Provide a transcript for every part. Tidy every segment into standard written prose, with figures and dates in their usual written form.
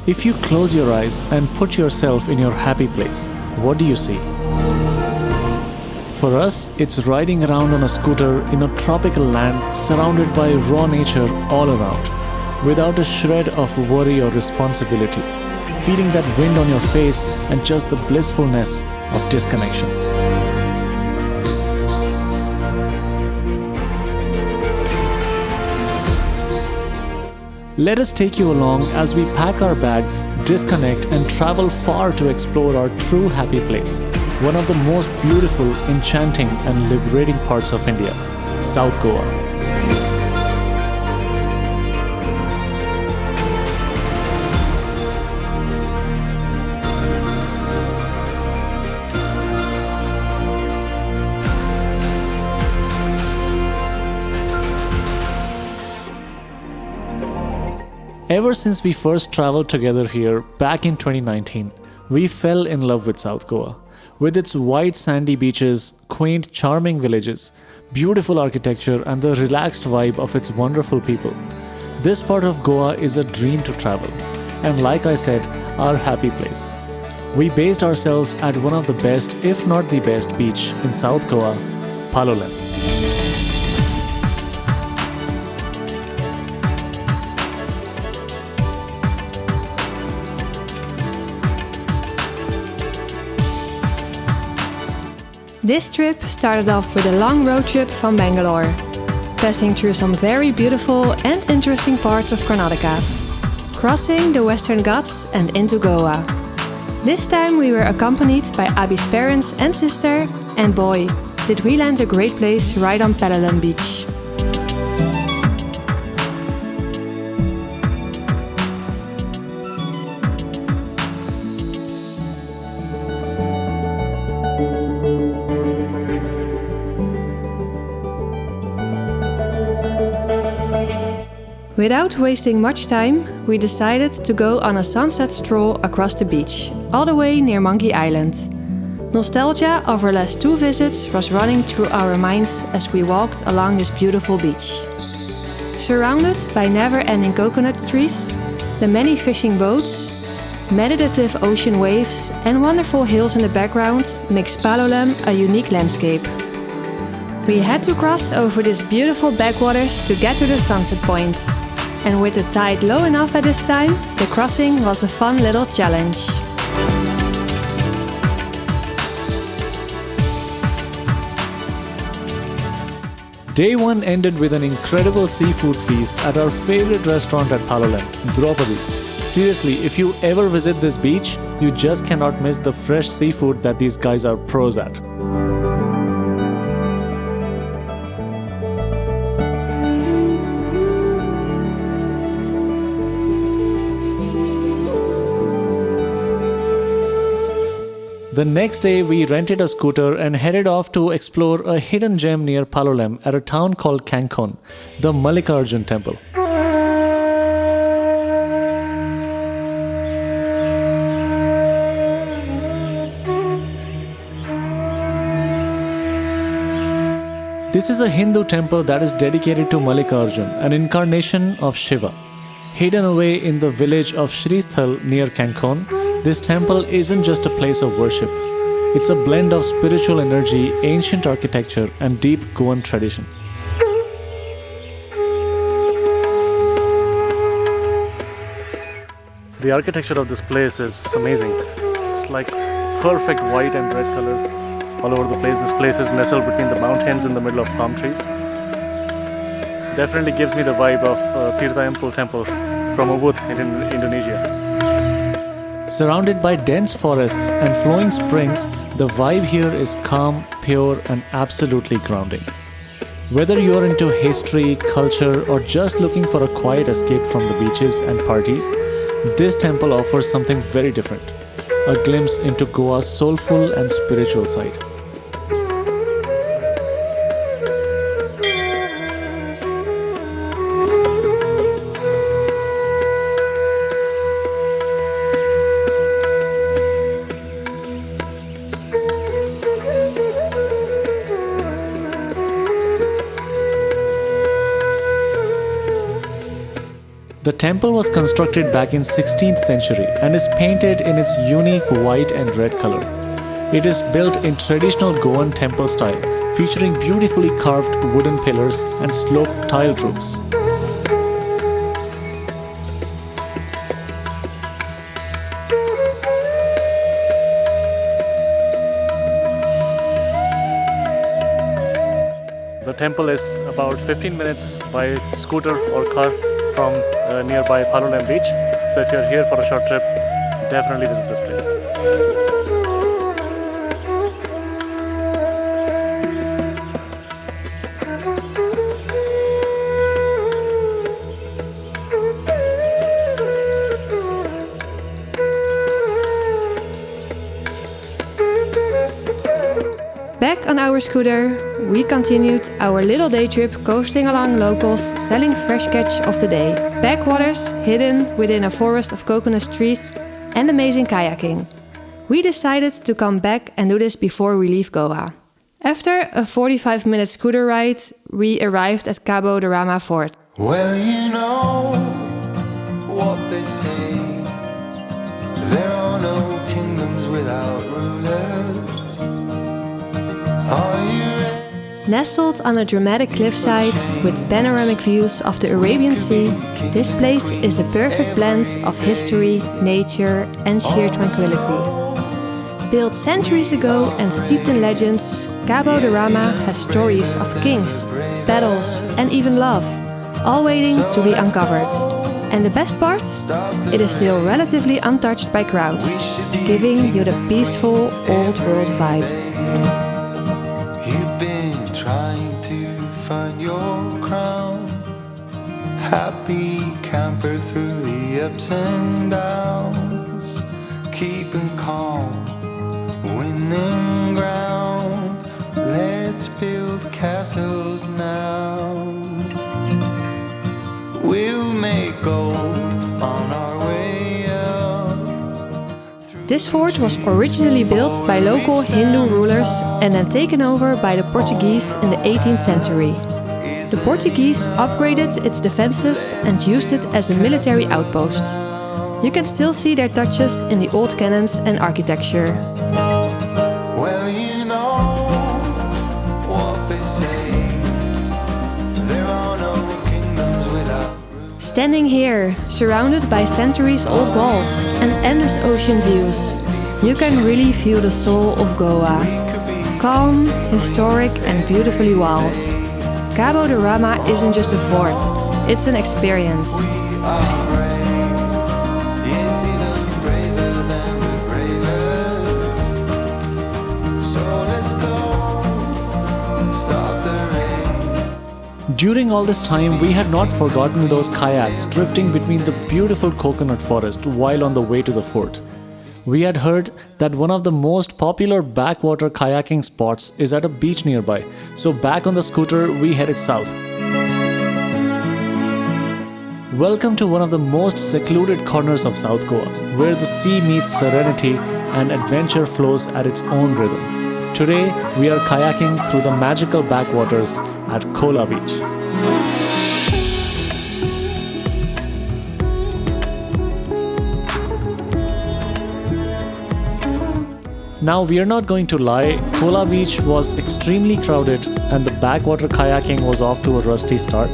If you close your eyes and put yourself in your happy place, what do you see? For us, it's riding around on a scooter in a tropical land surrounded by raw nature all around, without a shred of worry or responsibility, feeling that wind on your face and just the blissfulness of disconnection. Let us take you along as we pack our bags, disconnect, and travel far to explore our true happy place, one of the most beautiful, enchanting, and liberating parts of India, South Goa. Ever since we first traveled together here back in 2019, we fell in love with South Goa. With its white sandy beaches, quaint charming villages, beautiful architecture and the relaxed vibe of its wonderful people. This part of Goa is a dream to travel, and like I said, our happy place. We based ourselves at one of the best, if not the best beach in South Goa, PALOLEM. This trip started off with a long road trip from Bangalore, passing through some very beautiful and interesting parts of Karnataka, crossing the Western Ghats and into Goa. This time we were accompanied by Abhi's parents and sister, and boy, did we land a great place right on PALOLEM beach. Without wasting much time, we decided to go on a sunset stroll across the beach, all the way near Monkey Island. Nostalgia of our last 2 visits was running through our minds as we walked along this beautiful beach. Surrounded by never-ending coconut trees, the many fishing boats, meditative ocean waves and wonderful hills in the background makes PALOLEM a unique landscape. We had to cross over these beautiful backwaters to get to the sunset point. And with the tide low enough at this time, the crossing was a fun little challenge. Day 1 ended with an incredible seafood feast at our favorite restaurant at PALOLEM, Draupadi. Seriously, if you ever visit this beach, you just cannot miss the fresh seafood that these guys are pros at. The next day, we rented a scooter and headed off to explore a hidden gem near PALOLEM at a town called Cancun, the Mallikarjun Temple. This is a Hindu temple that is dedicated to Mallikarjun, an incarnation of Shiva. Hidden away in the village of Sristhal near Cancun, this temple isn't just a place of worship. It's a blend of spiritual energy, ancient architecture, and deep Goan tradition. The architecture of this place is amazing. It's like perfect white and red colors all over the place. This place is nestled between the mountains in the middle of palm trees. Definitely gives me the vibe of Tirthayampu temple from Ubud in Indonesia. Surrounded by dense forests and flowing springs, the vibe here is calm, pure, and absolutely grounding. Whether you're into history, culture, or just looking for a quiet escape from the beaches and parties, this temple offers something very different, a glimpse into Goa's soulful and spiritual side. The temple was constructed back in 16th century and is painted in its unique white and red color. It is built in traditional Goan temple style, featuring beautifully carved wooden pillars and sloped tiled roofs. The temple is about 15 minutes by scooter or car from nearby PALOLEM beach. So if you're here for a short trip, definitely visit this place. Back on our scooter, we continued our little day trip coasting along locals selling fresh catch of the day, backwaters hidden within a forest of coconut trees, and amazing kayaking. We decided to come back and do this before we leave Goa. After a 45-minute scooter ride, we arrived at Cabo de Rama Fort. Well, you know what they say, there are no kingdoms without rulers. Are you ready? Nestled on a dramatic cliffside with panoramic views of the Arabian Sea, this place is a perfect blend of history, nature, and sheer tranquility. Built centuries ago and steeped in legends, Cabo de Rama has stories of kings, battles, and even love, all waiting to be uncovered. And the best part? It is still relatively untouched by crowds, giving you the peaceful old world vibe. You've been trying to find your crown, happy camper through the ups and downs, keeping calm, winning ground. Let's build castles now. We'll make gold on our way up. This fort was originally built by local Hindu rulers and then taken over by the Portuguese in the 18th century. The Portuguese upgraded its defenses and used it as a military outpost. You can still see their touches in the old cannons and architecture. Well, you know what they say, there are no kingdoms without rulers. Standing here, surrounded by centuries-old walls and endless ocean views, you can really feel the soul of Goa. Calm, historic, and beautifully wild. Cabo de Rama isn't just a fort, it's an experience. We are brave, yes, even braver than the bravest. So let's go, start the race. During all this time, we had not forgotten those kayaks drifting between the beautiful coconut forest while on the way to the fort. We had heard that one of the most popular backwater kayaking spots is at a beach nearby, so back on the scooter, we headed south. Welcome to one of the most secluded corners of South Goa, where the sea meets serenity and adventure flows at its own rhythm. Today, we are kayaking through the magical backwaters at Kola Beach. Now, we are not going to lie, Kola Beach was extremely crowded and the backwater kayaking was off to a rusty start.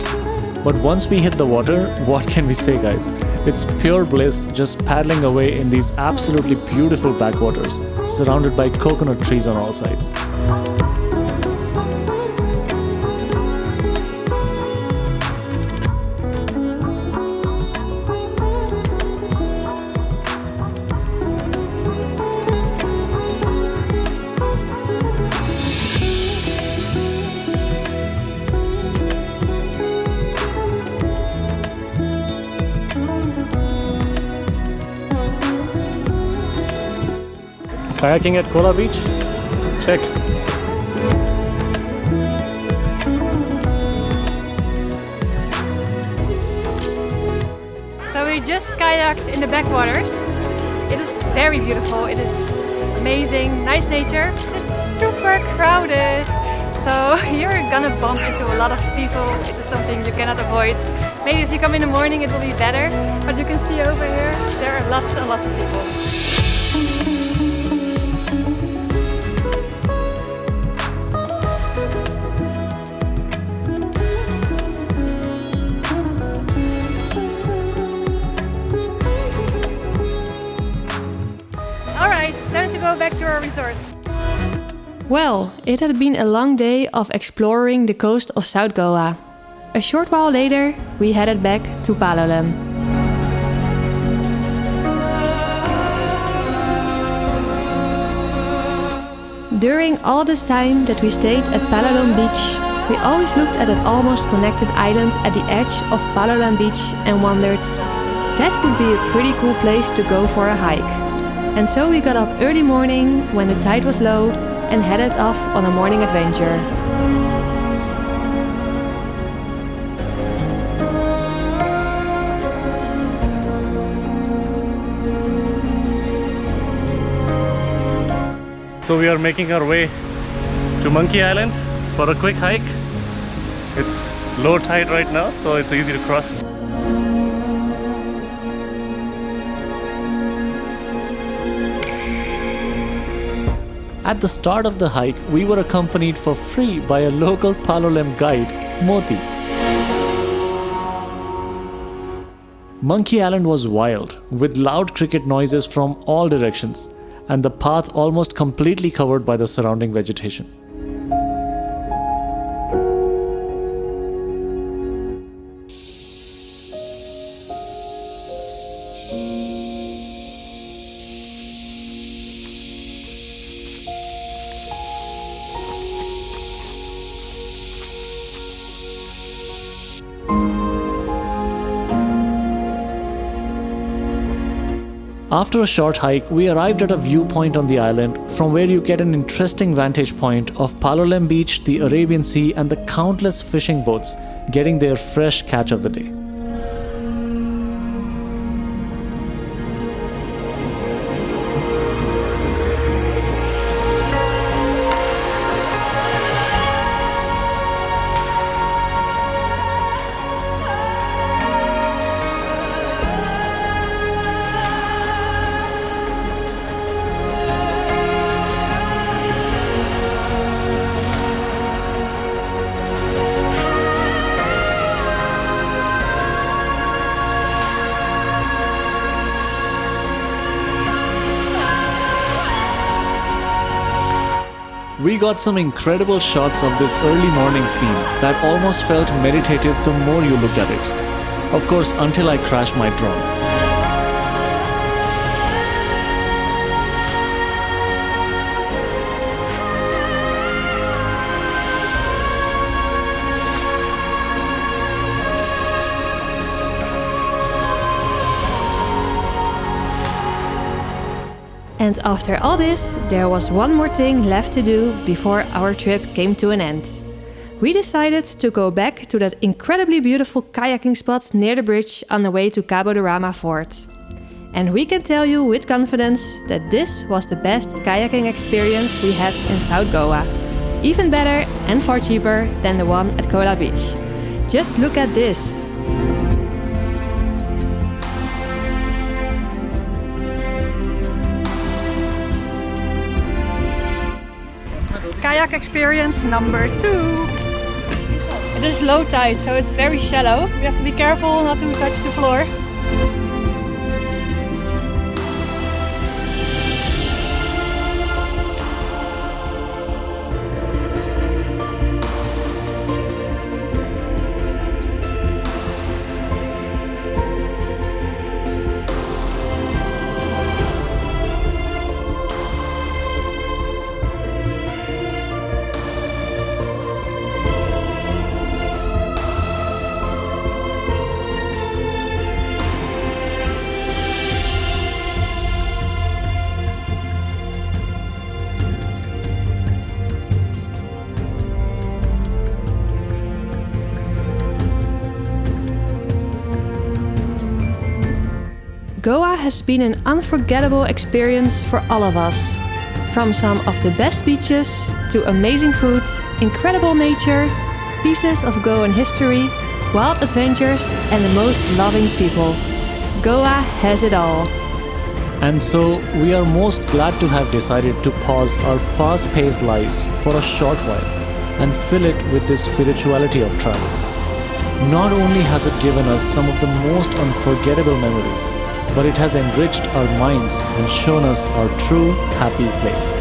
But once we hit the water, what can we say, guys? It's pure bliss just paddling away in these absolutely beautiful backwaters, surrounded by coconut trees on all sides. Kayaking at Kola Beach? Check. So we just kayaked in the backwaters. It is very beautiful, it is amazing, nice nature. It's super crowded. so you're gonna bump into a lot of people. It is something you cannot avoid. Maybe if you come in the morning it will be better, but you can see over here there are lots and lots of people. Alright, time to go back to our resort. Well, it had been a long day of exploring the coast of South Goa. A short while later, we headed back to PALOLEM. During all this time that we stayed at PALOLEM Beach, we always looked at that almost connected island at the edge of PALOLEM Beach and wondered, that would be a pretty cool place to go for a hike. And so we got up early morning when the tide was low and headed off on a morning adventure. So we are making our way to Monkey Island for a quick hike. It's low tide right now, so it's easy to cross. At the start of the hike, we were accompanied for free by a local PALOLEM guide, Moti. Monkey Island was wild, with loud cricket noises from all directions, and the path almost completely covered by the surrounding vegetation. After a short hike, we arrived at a viewpoint on the island from where you get an interesting vantage point of PALOLEM Beach, the Arabian Sea, and the countless fishing boats getting their fresh catch of the day. We got some incredible shots of this early morning scene that almost felt meditative the more you looked at it. Of course, until I crashed my drone. And after all this, there was one more thing left to do before our trip came to an end. We decided to go back to that incredibly beautiful kayaking spot near the bridge on the way to Cabo de Rama Fort. And we can tell you with confidence that this was the best kayaking experience we had in South Goa. Even better and far cheaper than the one at Kola Beach. Just look at this. Kayak experience number 2. It is low tide, so it's very shallow. You have to be careful not to touch the floor. Goa has been an unforgettable experience for all of us. From some of the best beaches to amazing food, incredible nature, pieces of Goan history, wild adventures, and the most loving people. Goa has it all. And so, we are most glad to have decided to pause our fast-paced lives for a short while and fill it with this spirituality of travel. Not only has it given us some of the most unforgettable memories, but it has enriched our minds and shown us our true happy place.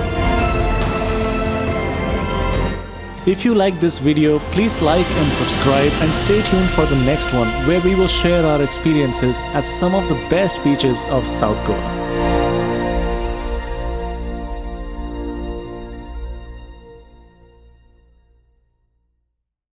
If you like this video, please like and subscribe and stay tuned for the next one where we will share our experiences at some of the best beaches of South Goa.